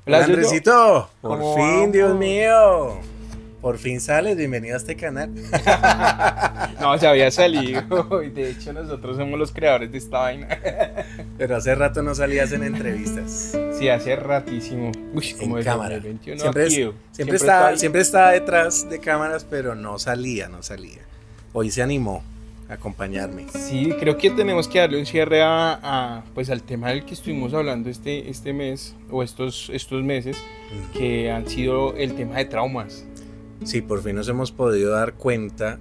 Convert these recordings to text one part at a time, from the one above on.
Hola, Hola Yoyo. Andresito, por ¿Cómo fin, Dios vamos? mío, por fin sales, bienvenido a este canal. No, ya había salido. Y de hecho, nosotros somos los creadores de esta vaina. Pero hace rato no salías en entrevistas, Sí, hace ratísimo. Uy, en como desde cámara. 2021 Siempre, aquí. siempre Siempre está estaba, ahí. siempre estaba detrás de cámaras, pero no salía. Hoy se animó a acompañarme. Sí, creo que tenemos que darle un cierre pues al tema del que estuvimos hablando este mes o estos meses, Mm. que han sido el tema de traumas. Sí, por fin nos hemos podido dar cuenta,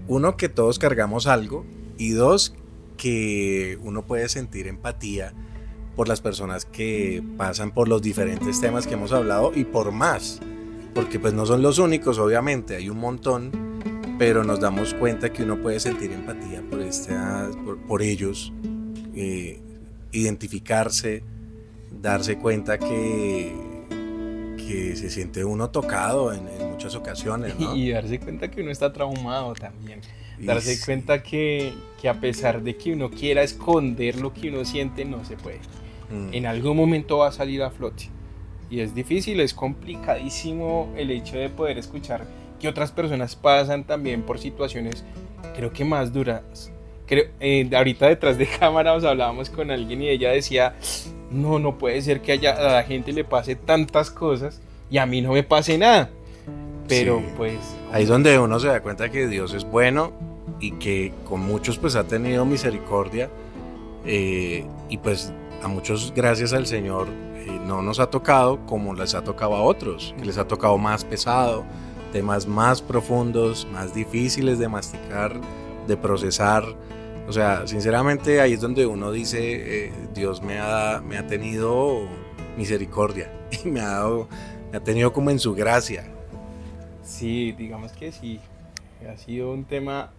uno, que todos cargamos algo, y dos, que uno puede sentir empatía por las personas que pasan por los diferentes temas que hemos hablado y por más, porque pues no son los únicos, obviamente, hay un montón, pero nos damos cuenta que uno puede sentir empatía por ellos, eh, identificarse, darse cuenta que se siente uno tocado en muchas ocasiones, ¿no? Y darse cuenta que uno está traumado también. Y Darse sí. cuenta que a pesar de que uno quiera esconder lo que uno siente, no se puede. En Mm. algún momento va a salir a flote. Y es difícil, es complicadísimo el hecho de poder escuchar que otras personas pasan también por situaciones, creo que más duras. Ahorita detrás de cámaras hablábamos con alguien y ella decía, no, no puede ser que a la gente le pase tantas cosas y a mí no me pase nada. Pero Sí. pues, Ahí es hombre, donde uno se da cuenta que Dios es bueno y que con muchos pues ha tenido misericordia, y pues a muchos, gracias al Señor, no nos ha tocado como les ha tocado a otros, que les ha tocado más pesado, temas más profundos, más difíciles de masticar, de procesar. O sea, sinceramente ahí es donde uno dice, Dios me ha tenido misericordia y me ha tenido como en su gracia. sí, digamos que sí, ha sido un tema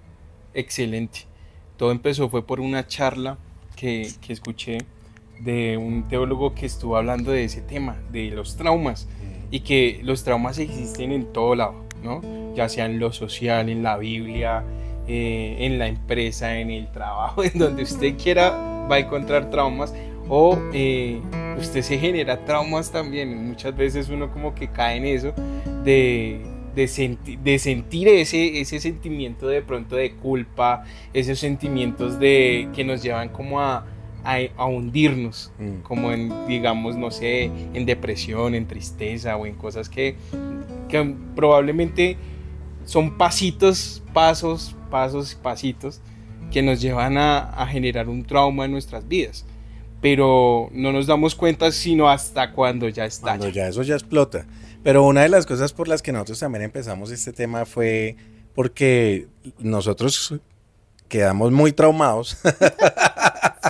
excelente. Todo empezó fue por una charla que escuché de un teólogo que estuvo hablando de ese tema, de los traumas, y que los traumas existen en todo lado, ¿no? Ya sea en lo social, en la Biblia, en la empresa, en el trabajo, en donde usted quiera va a encontrar traumas o usted se genera traumas también. Muchas veces uno como que cae en eso de sentir ese sentimiento de pronto de culpa, esos sentimientos que nos llevan como a hundirnos, Mm. como en, digamos, no sé, en depresión, en tristeza o en cosas que probablemente son pasitos, pasitos que nos llevan a generar un trauma en nuestras vidas. Pero no nos damos cuenta sino hasta cuando ya Cuando estalla. ya eso ya explota. Pero una de las cosas por las que nosotros también empezamos este tema fue porque nosotros quedamos muy traumados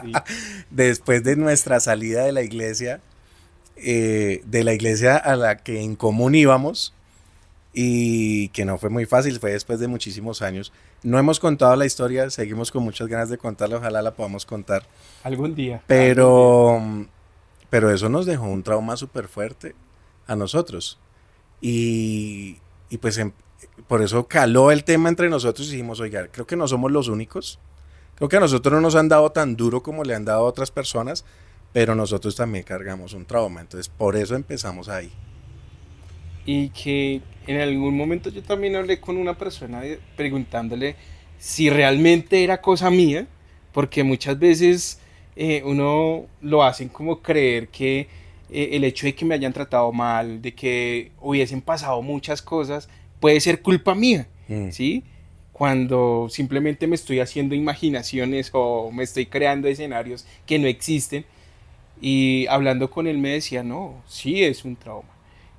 Sí. después de nuestra salida de la iglesia a la que en común íbamos, y que no fue muy fácil, fue después de muchísimos años. No hemos contado la historia, seguimos con muchas ganas de contarla, ojalá la podamos contar, Algún día, algún día. pero, pero eso nos dejó un trauma súper fuerte a nosotros. Y, y pues por eso caló el tema entre nosotros y dijimos, oiga, creo que no somos los únicos. Creo que a nosotros no nos han dado tan duro como le han dado a otras personas, pero nosotros también cargamos un trauma. Entonces, por eso empezamos ahí. Y que en algún momento yo también hablé con una persona preguntándole si realmente era cosa mía, porque muchas veces uno lo hacen como creer que el hecho de que me hayan tratado mal, de que hubiesen pasado muchas cosas, puede ser culpa mía, Mm. ¿sí? Cuando simplemente me estoy haciendo imaginaciones o me estoy creando escenarios que no existen. Y hablando con él me decía, no, sí es un trauma,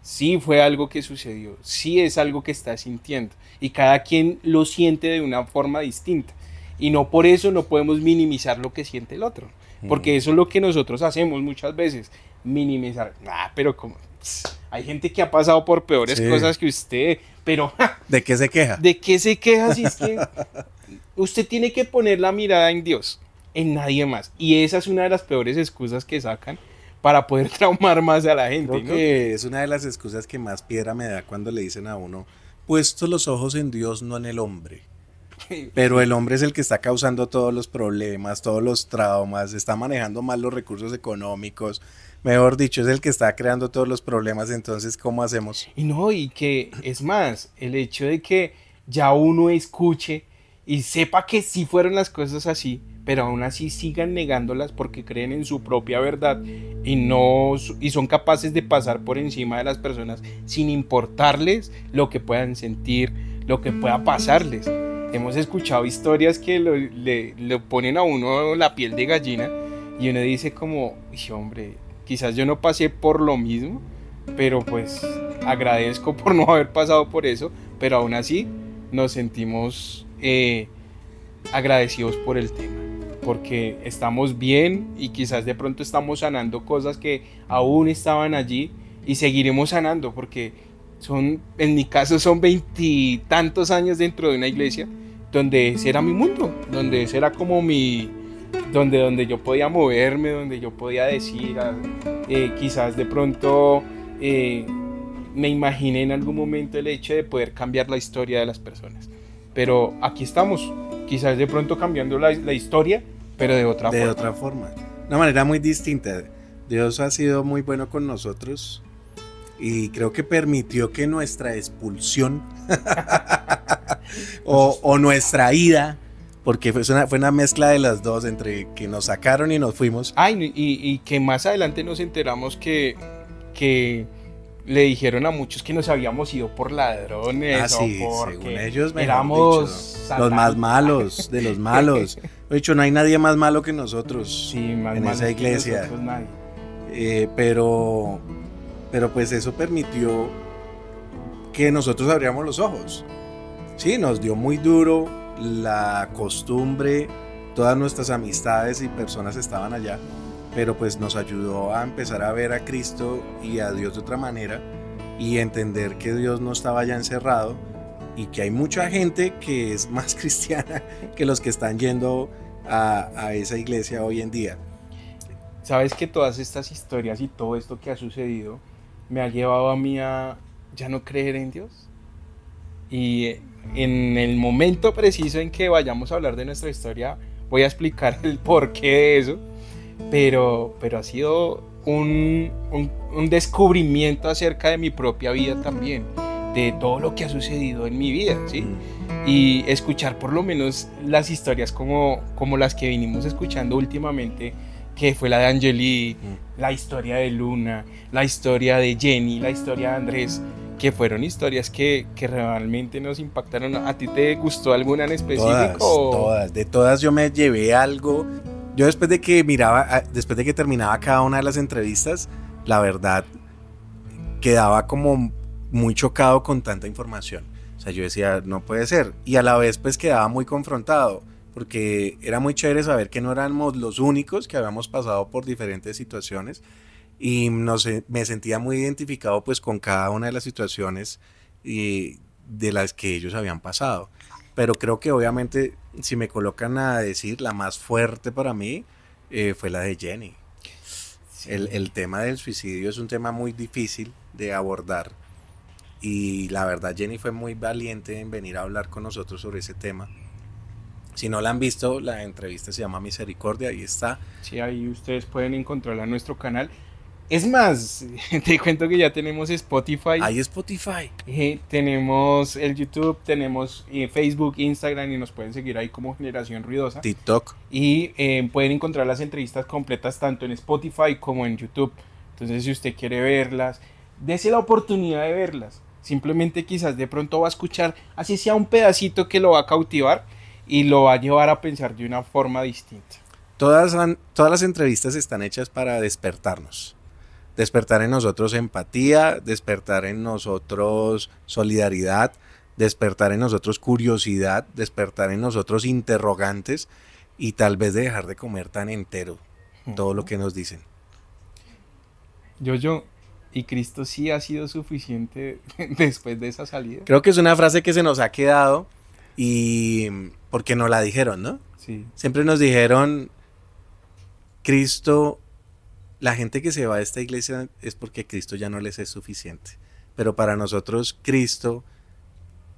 sí fue algo que sucedió, sí es algo que está sintiendo. Y cada quien lo siente de una forma distinta. Y no por eso no podemos minimizar lo que siente el otro. Mm. Porque eso es lo que nosotros hacemos muchas veces, minimizar. Ah, pero como... Hay gente que ha pasado por peores Sí. cosas que usted, pero ¿De qué se queja? ¿de qué se queja si es que usted tiene que poner la mirada en Dios, en nadie más? Y esa es una de las peores excusas que sacan para poder traumar más a la gente, Creo ¿no? que es una de las excusas que más piedra me da cuando le dicen a uno, puesto los ojos en Dios, no en el hombre. Pero Sí, el hombre es el que está causando todos los problemas, todos los traumas, está manejando mal los recursos económicos, Mejor dicho, es el que está creando todos los problemas, entonces, ¿cómo hacemos? Y no, y que es más, el hecho de que ya uno escuche y sepa que sí fueron las cosas así, pero aún así sigan negándolas porque creen en su propia verdad y no y son capaces de pasar por encima de las personas sin importarles lo que puedan sentir, lo que pueda pasarles. Hemos escuchado historias que le ponen a uno la piel de gallina y uno dice como, hombre, quizás yo no pasé por lo mismo, pero pues agradezco por no haber pasado por eso, pero aún así nos sentimos agradecidos por el tema, porque estamos bien y quizás de pronto estamos sanando cosas que aún estaban allí y seguiremos sanando, porque en mi caso son veintitantos años dentro de una iglesia donde ese era mi mundo, donde ese era como donde yo podía moverme, donde yo podía decir, quizás de pronto me imaginé en algún momento el hecho de poder cambiar la historia de las personas. Pero aquí estamos, quizás de pronto cambiando la historia, pero de otra forma. De otra forma, una manera muy distinta. Dios ha sido muy bueno con nosotros y creo que permitió que nuestra expulsión o nuestra ida, porque fue una mezcla de las dos, entre que nos sacaron y nos fuimos. Y que más adelante nos enteramos que le dijeron a muchos que nos habíamos ido por ladrones, sí, o porque según ellos, éramos dicho, los más malos de los malos. De hecho, no hay nadie más malo que nosotros, sí, más en esa iglesia. Pero pues eso permitió que nosotros abriéramos los ojos. Sí, nos dio muy duro la costumbre, todas nuestras amistades y personas estaban allá, pero pues nos ayudó a empezar a ver a Cristo y a Dios de otra manera y entender que Dios no estaba ya encerrado y que hay mucha gente que es más cristiana que los que están yendo a esa iglesia hoy en día. Sabes que todas estas historias y todo esto que ha sucedido me ha llevado a mí a ya no creer en Dios. Y en el momento preciso en que vayamos a hablar de nuestra historia voy a explicar el porqué de eso, pero ha sido un descubrimiento acerca de mi propia vida también, de todo lo que ha sucedido en mi vida, ¿sí? Y escuchar por lo menos las historias como las que vinimos escuchando últimamente, que fue la de Angeli, la historia de Luna, la historia de Jenny, la historia de Andrés, que fueron historias que realmente nos impactaron. ¿A ti te gustó alguna en específico? De todas yo me llevé algo. Yo después de que terminaba cada una de las entrevistas, la verdad quedaba como muy chocado con tanta información. O sea, yo decía, no puede ser. Y a la vez pues quedaba muy confrontado, porque era muy chévere saber que no éramos los únicos que habíamos pasado por diferentes situaciones. Y no sé, me sentía muy identificado pues con cada una de las situaciones de las que ellos habían pasado. Pero creo que obviamente si me colocan a decir la más fuerte para mí fue la de Jenny. Sí. El tema del suicidio es un tema muy difícil de abordar y la verdad Jenny fue muy valiente en venir a hablar con nosotros sobre ese tema. Si no la han visto, la entrevista se llama Misericordia, ahí está. Sí, ahí ustedes pueden encontrarla en nuestro canal. Es más, te cuento que ya tenemos Spotify. Hay Spotify. Tenemos el YouTube, tenemos Facebook, Instagram y nos pueden seguir ahí como Generación Ruidosa. TikTok. Y pueden encontrar las entrevistas completas tanto en Spotify como en YouTube. Entonces, si usted quiere verlas, dése la oportunidad de verlas. Simplemente quizás de pronto va a escuchar, así sea un pedacito que lo va a cautivar y lo va a llevar a pensar de una forma distinta. Todas las entrevistas están hechas para despertarnos. Despertar en nosotros empatía, despertar en nosotros solidaridad, despertar en nosotros curiosidad, despertar en nosotros interrogantes y tal vez de dejar de comer tan entero todo lo que nos dicen. ¿Y Cristo sí ha sido suficiente después de esa salida? Creo que es una frase que se nos ha quedado y porque nos la dijeron, ¿no? Sí. Siempre nos dijeron, Cristo... La gente que se va de esta iglesia es porque Cristo ya no les es suficiente. Pero para nosotros, Cristo,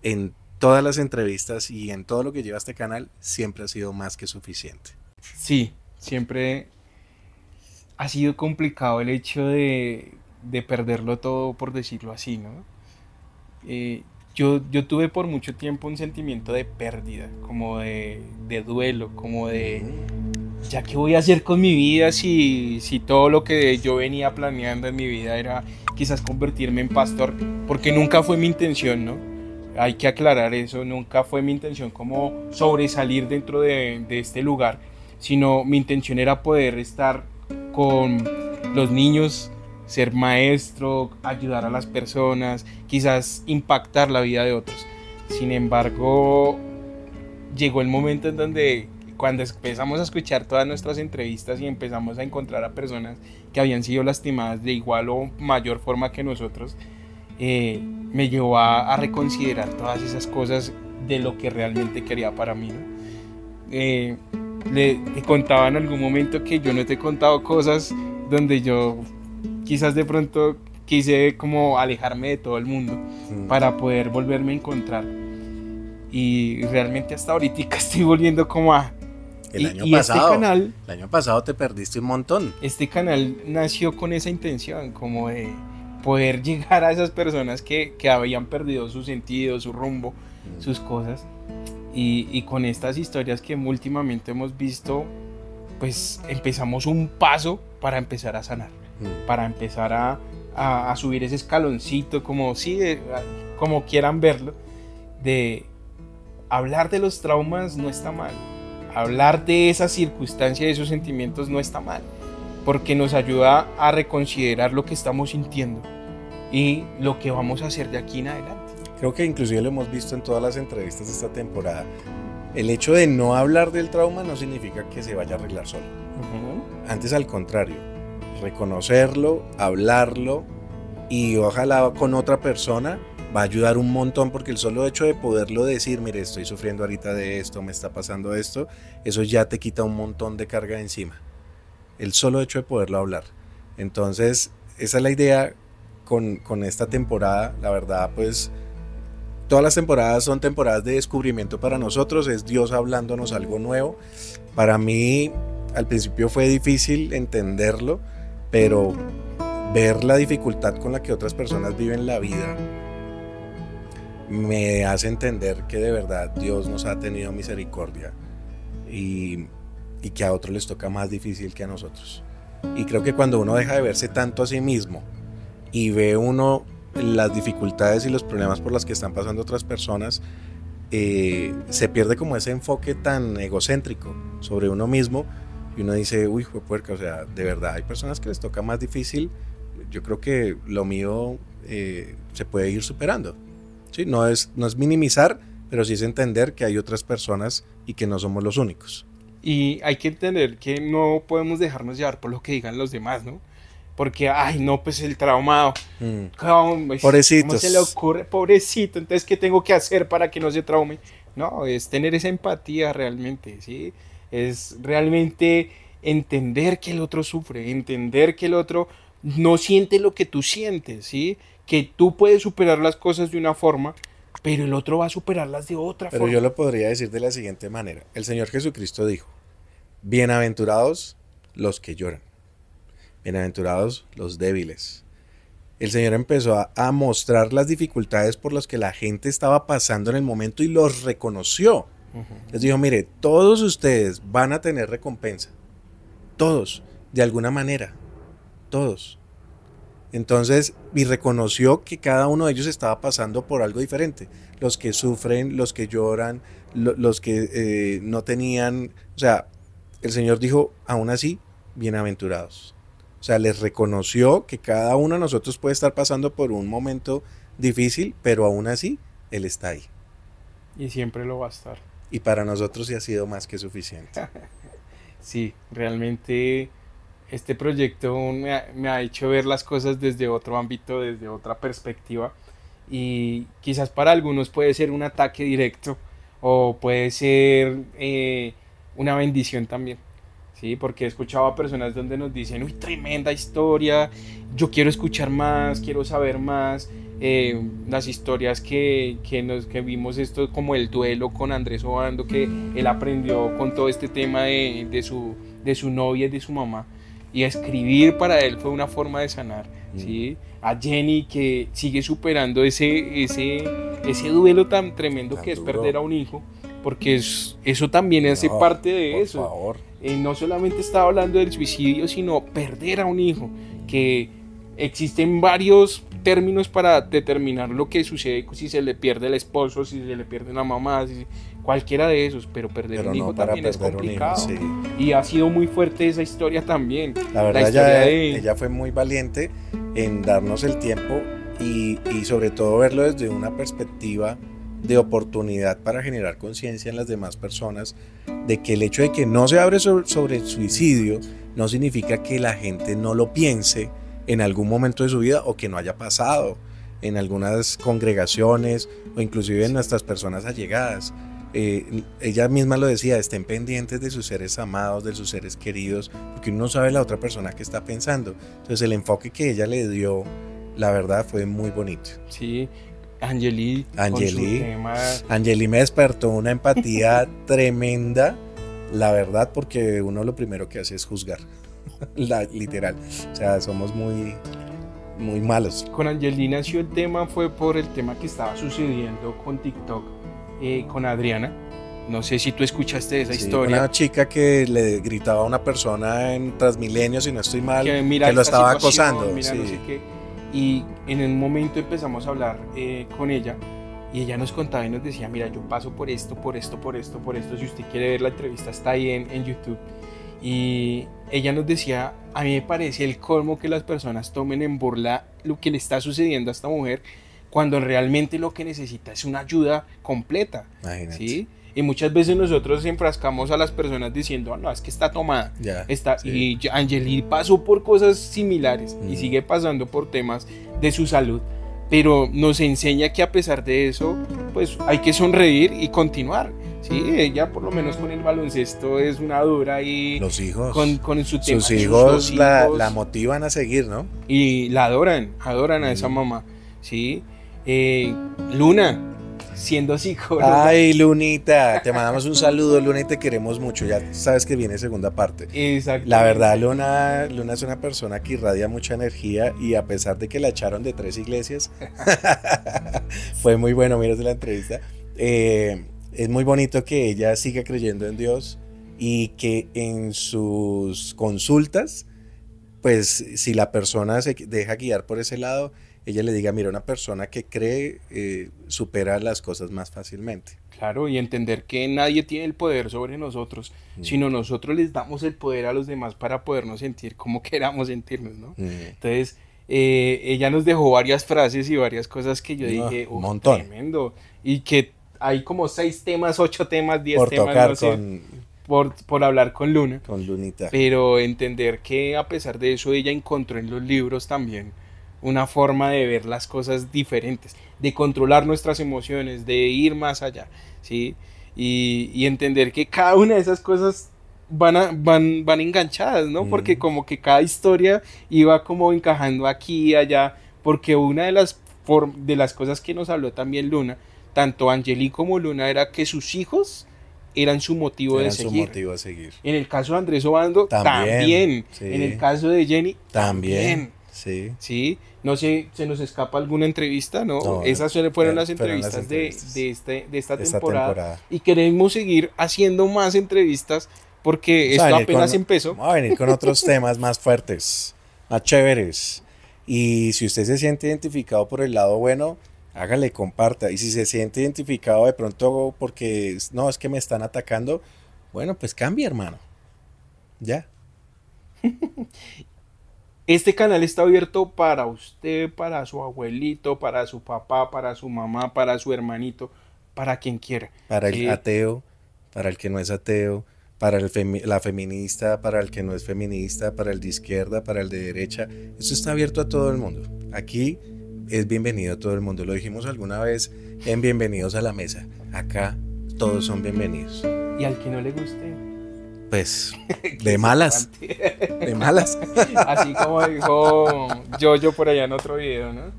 en todas las entrevistas y en todo lo que lleva este canal, siempre ha sido más que suficiente. Sí, siempre ha sido complicado el hecho de perderlo todo, por decirlo así, ¿no? Yo tuve por mucho tiempo un sentimiento de pérdida, como de duelo, como de, ya qué voy a hacer con mi vida si todo lo que yo venía planeando en mi vida era quizás convertirme en pastor, porque nunca fue mi intención, ¿no? Hay que aclarar eso, nunca fue mi intención como sobresalir dentro de este lugar, sino mi intención era poder estar con los niños, ser maestro, ayudar a las personas, quizás impactar la vida de otros. Sin embargo, llegó el momento en donde cuando empezamos a escuchar todas nuestras entrevistas y empezamos a encontrar a personas que habían sido lastimadas de igual o mayor forma que nosotros, me llevó a reconsiderar todas esas cosas de lo que realmente quería para mí, ¿no? Te contaba en algún momento que yo no te he contado cosas donde yo quizás de pronto quise como alejarme de todo el mundo para poder volverme a encontrar, y realmente hasta ahorita estoy volviendo como a... El año pasado, este canal, el año pasado te perdiste un montón. Este canal nació con esa intención, como de poder llegar a esas personas que habían perdido su sentido, su rumbo, sus cosas, y con estas historias que últimamente hemos visto, pues empezamos un paso para empezar a sanar, para empezar a subir ese escaloncito, como, sí, como quieran verlo, de hablar de los traumas no está mal, hablar de esa circunstancia, de esos sentimientos no está mal, porque nos ayuda a reconsiderar lo que estamos sintiendo y lo que vamos a hacer de aquí en adelante. Creo que inclusive lo hemos visto en todas las entrevistas de esta temporada. El hecho de no hablar del trauma no significa que se vaya a arreglar solo. Antes, al contrario, reconocerlo, hablarlo, y ojalá con otra persona va a ayudar un montón, porque el solo hecho de poderlo decir, mire, estoy sufriendo ahorita de esto, me está pasando esto, eso ya te quita un montón de carga de encima. El solo hecho de poderlo hablar. Entonces, esa es la idea con esta temporada. La verdad, pues, todas las temporadas son temporadas de descubrimiento para nosotros, es Dios hablándonos algo nuevo. Para mí, al principio fue difícil entenderlo, pero ver la dificultad con la que otras personas viven la vida me hace entender que de verdad Dios nos ha tenido misericordia y que a otros les toca más difícil que a nosotros. Y creo que cuando uno deja de verse tanto a sí mismo y ve uno las dificultades y los problemas por los que están pasando otras personas, se pierde como ese enfoque tan egocéntrico sobre uno mismo, y uno dice, uy, juepuerca, o sea, de verdad hay personas que les toca más difícil. Yo creo que lo mío se puede ir superando. ¿Sí? No es minimizar, pero sí es entender que hay otras personas y que no somos los únicos. Y hay que entender que no podemos dejarnos llevar por lo que digan los demás, ¿no? Porque, ay, no, pues el traumado. Pobrecitos. ¿Cómo se le ocurre? Pobrecito, entonces, ¿qué tengo que hacer para que no se traume? No, es tener esa empatía realmente, ¿sí? Es realmente entender que el otro sufre, entender que el otro no siente lo que tú sientes, ¿sí? Que tú puedes superar las cosas de una forma, pero el otro va a superarlas de otra forma. Pero yo lo podría decir de la siguiente manera. El Señor Jesucristo dijo, bienaventurados los que lloran, bienaventurados los débiles. El Señor empezó a mostrar las dificultades por las que la gente estaba pasando en el momento y los reconoció. Les dijo, mire, todos ustedes van a tener recompensa. Todos, de alguna manera. Todos. Entonces, y reconoció que cada uno de ellos estaba pasando por algo diferente. Los que sufren, los que lloran, los que no tenían... O sea, el Señor dijo, aún así, bienaventurados. O sea, les reconoció que cada uno de nosotros puede estar pasando por un momento difícil, pero aún así, Él está ahí. Y siempre lo va a estar. Y para nosotros sí ha sido más que suficiente. Sí, realmente este proyecto me ha hecho ver las cosas desde otro ámbito, desde otra perspectiva. Y quizás para algunos puede ser un ataque directo o puede ser una bendición también. Sí, porque he escuchado a personas donde nos dicen, uy, tremenda historia, yo quiero escuchar más, quiero saber más. Las historias que vimos, esto como el duelo con Andrés Obando, que él aprendió con todo este tema de su novia y de su mamá. y escribir para él fue una forma de sanar, ¿sí? A Jenny, que sigue superando ese duelo tan tremendo que es perder a un hijo, porque eso también hace parte de eso. Por favor. No solamente estaba hablando del suicidio, sino perder a un hijo, que existen varios términos para determinar lo que sucede si se le pierde el esposo, si se le pierde una mamá, cualquiera de esos, pero perder un hijo también es complicado. Hijo, sí. Y ha sido muy fuerte esa historia también. La verdad, ella fue muy valiente en darnos el tiempo y sobre todo verlo desde una perspectiva de oportunidad para generar conciencia en las demás personas de que el hecho de que no se hable sobre el suicidio no significa que la gente no lo piense en algún momento de su vida o que no haya pasado en algunas congregaciones o inclusive en nuestras personas allegadas. Ella misma lo decía, estén pendientes de sus seres amados, de sus seres queridos, porque uno no sabe la otra persona que está pensando. Entonces el enfoque que ella le dio, la verdad, fue muy bonito. Sí, Angeli me despertó una empatía tremenda, la verdad, porque uno lo primero que hace es juzgar, literal. O sea, somos muy malos. Con Angeli nació el tema, fue por el tema que estaba sucediendo con TikTok, con Adriana. No sé si tú escuchaste esa historia. Una chica que le gritaba a una persona en Transmilenio, si no estoy mal, que lo estaba acosando. No sé qué. Y en un momento empezamos a hablar con ella y ella nos contaba y nos decía, mira, yo paso por esto, si usted quiere ver la entrevista está ahí en YouTube. Y ella nos decía, a mí me parece el colmo que las personas tomen en burla lo que le está sucediendo a esta mujer cuando realmente lo que necesita es una ayuda completa. Imagínate. ¿Sí? Y muchas veces nosotros enfrascamos a las personas diciendo, no, es que está tomada. Sí. Y Angeli pasó por cosas similares y sigue pasando por temas de su salud, pero nos enseña que a pesar de eso, pues hay que sonreír y continuar. Sí, ella por lo menos con el baloncesto es una dura y los hijos con su tema. Sus hijos la motivan a seguir, ¿no? Y la adoran a esa mamá. Sí, Luna, siendo psicóloga. Ay, Lunita, te mandamos un saludo, Luna, y te queremos mucho. Ya sabes que viene segunda parte. Exacto. La verdad, Luna es una persona que irradia mucha energía y a pesar de que la echaron de 3 iglesias, fue muy bueno, miras la entrevista. Es muy bonito que ella siga creyendo en Dios y que en sus consultas, pues si la persona se deja guiar por ese lado, ella le diga, mira, una persona que cree supera las cosas más fácilmente. Claro, y entender que nadie tiene el poder sobre nosotros, sino nosotros les damos el poder a los demás para podernos sentir como queramos sentirnos, ¿no? Entonces, ella nos dejó varias frases y varias cosas que yo dije, un montón. Tremendo, y que hay como 6 temas, 8 temas, 10 por temas, tocar no sé, por hablar con Luna. Con Lunita. Pero entender que a pesar de eso, ella encontró en los libros también una forma de ver las cosas diferentes, de controlar nuestras emociones, de ir más allá, ¿sí? Y entender que cada una de esas cosas van enganchadas, ¿no? Porque como que cada historia iba como encajando aquí y allá, porque una de las cosas que nos habló también Luna, tanto Angeli como Luna, era que sus hijos eran su motivo de seguir. En el caso de Andrés Obando, también. Sí. En el caso de Jenny, también. Sí. No sé, se nos escapa alguna entrevista, ¿no? Esas fueron las entrevistas de esta temporada. Y queremos seguir haciendo más entrevistas porque esto apenas empezó. Vamos a venir con otros temas más fuertes, más chéveres. Y si usted se siente identificado por el lado bueno, hágale, comparta. Y si se siente identificado de pronto porque no, es que me están atacando, bueno, pues cambie, hermano. Ya. Este canal está abierto para usted, para su abuelito, para su papá, para su mamá, para su hermanito, para quien quiera. Para el ateo, para el que no es ateo, para la feminista, para el que no es feminista, para el de izquierda, para el de derecha. Esto está abierto a todo el mundo. Aquí es bienvenido a todo el mundo. Lo dijimos alguna vez en Bienvenidos a la Mesa. Acá todos son bienvenidos. Y al que no le guste, pues de malas. De malas. Así como dijo Yoyo por allá en otro video, ¿no?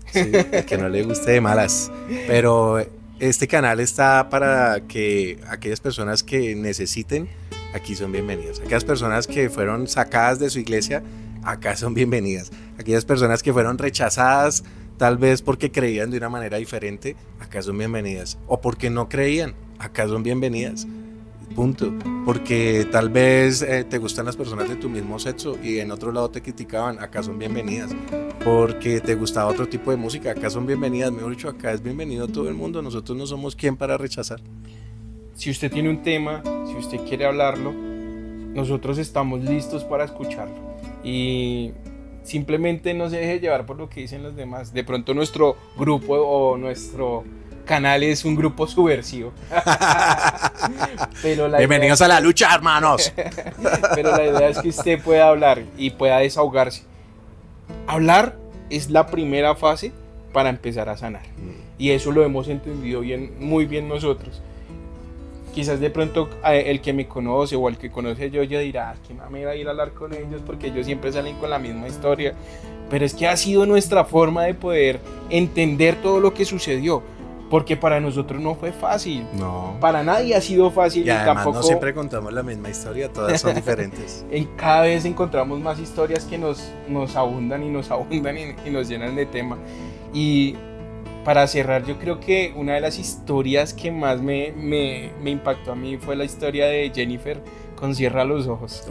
Sí, al que no le guste, de malas. Pero este canal está para que aquellas personas que necesiten aquí son bienvenidas. Aquellas personas que fueron sacadas de su iglesia, acá son bienvenidas. Aquellas personas que fueron rechazadas, tal vez porque creían de una manera diferente, acá son bienvenidas. O porque no creían, acá son bienvenidas. Punto. Porque tal vez te gustan las personas de tu mismo sexo y en otro lado te criticaban, acá son bienvenidas. Porque te gustaba otro tipo de música, acá son bienvenidas. Mejor dicho, acá es bienvenido todo el mundo. Nosotros no somos quien para rechazar. Si usted tiene un tema, si usted quiere hablarlo, nosotros estamos listos para escucharlo. Y simplemente no se deje llevar por lo que dicen los demás. De pronto nuestro grupo o nuestro canal es un grupo subversivo. Pero bienvenidos a la lucha, hermanos. Pero la idea es que usted pueda hablar y pueda desahogarse. Hablar es la primera fase para empezar a sanar. Y eso lo hemos entendido bien, muy bien nosotros. Quizás de pronto el que me conoce o el que conoce yo dirá, qué mamera ir a hablar con ellos porque ellos siempre salen con la misma historia. Pero es que ha sido nuestra forma de poder entender todo lo que sucedió. Porque para nosotros no fue fácil. No. Para nadie ha sido fácil. Y además tampoco, no siempre contamos la misma historia, todas son diferentes. Cada vez encontramos más historias que nos abundan y nos llenan de tema. Y para cerrar, yo creo que una de las historias que más me impactó a mí fue la historia de Jennifer con Cierra los Ojos.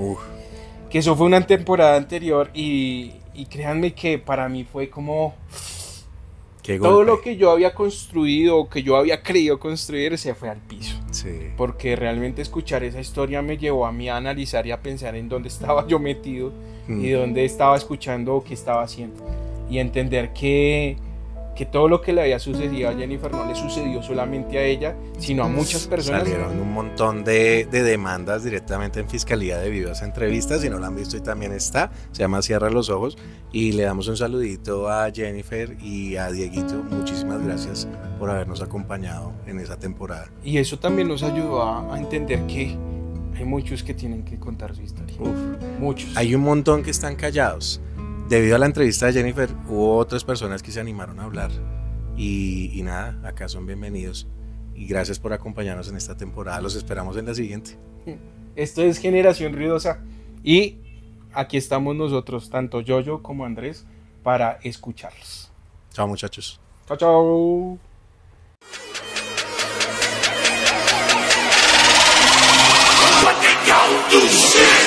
Que eso fue una temporada anterior y créanme que para mí fue como... todo lo que yo había construido o que yo había creído construir se fue al piso. Sí. Porque realmente escuchar esa historia me llevó a mí a analizar y a pensar en dónde estaba yo metido y dónde estaba escuchando o qué estaba haciendo. Y entender que todo lo que le había sucedido a Jennifer no le sucedió solamente a ella, sino a muchas personas. Salieron un montón de demandas directamente en Fiscalía debido a esa entrevista. Si no la han visto, y también está, se llama Cierra los Ojos. Y le damos un saludito a Jennifer y a Dieguito. Muchísimas gracias por habernos acompañado en esa temporada. Y eso también nos ayudó a entender que hay muchos que tienen que contar su historia. Muchos. Hay un montón que están callados. Debido a la entrevista de Jennifer, hubo otras personas que se animaron a hablar. Y nada, acá son bienvenidos. Y gracias por acompañarnos en esta temporada. Los esperamos en la siguiente. Esto es Generación Ruidosa. Y aquí estamos nosotros, tanto Yoyo como Andrés, para escucharlos. Chao, muchachos. Chao, chao. What they gon' do, shit?